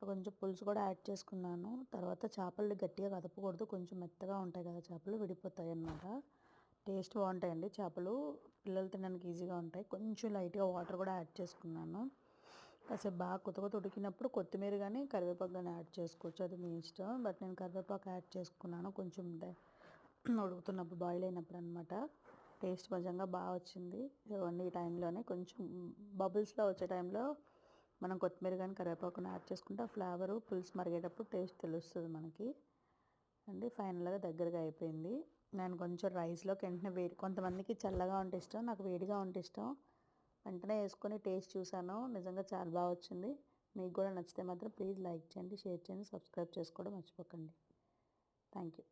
కొంచెం పులుసు కూడా యాడ్ చేసుకున్నాను. తర్వాత చేపలు గట్టిగా కదపకూడదు, కొంచెం మెత్తగా ఉంటాయి కదా చేపలు, విడిపోతాయి అన్నమాట. టేస్ట్ బాగుంటాయండి చేపలు, పిల్లలు తినడానికి ఈజీగా ఉంటాయి. కొంచెం లైట్గా వాటర్ కూడా యాడ్ చేసుకున్నాను. కాసేపు బాగా కొత్త ఉడికినప్పుడు కొత్తిమీర కానీ కరివేపాకు కానీ యాడ్ చేసుకోవచ్చు, అది మీ ఇష్టం. బట్ నేను కరివేపాకు యాడ్ చేసుకున్నాను కొంచెం ఉడుకుతున్నప్పుడు, బాయిల్ అయినప్పుడు అనమాట. టేస్ట్ నిజంగా బాగా వచ్చింది. ఇవన్నీ ఈ టైంలోనే కొంచెం బబుల్స్లో వచ్చే టైంలో మనం కొత్తిమీర కానీ కరివేపాకుని యాడ్ చేసుకుంటే ఆ ఫ్లేవరు పులుసు మరిగేటప్పుడు టేస్ట్ తెలుస్తుంది మనకి అండి. ఫైనల్గా దగ్గరగా అయిపోయింది. నేను కొంచెం రైస్లోకి వెంటనే వేడి, కొంతమందికి చల్లగా ఉంటే ఇష్టం, నాకు వేడిగా ఉంటే ఇష్టం. వెంటనే వేసుకొని టేస్ట్ చూసాను, నిజంగా చాలా బాగా వచ్చింది. మీకు కూడా నచ్చితే మాత్రం ప్లీజ్ లైక్ చేయండి, షేర్ చేయండి, సబ్స్క్రైబ్ చేసుకోవడం మర్చిపోకండి. Thank you.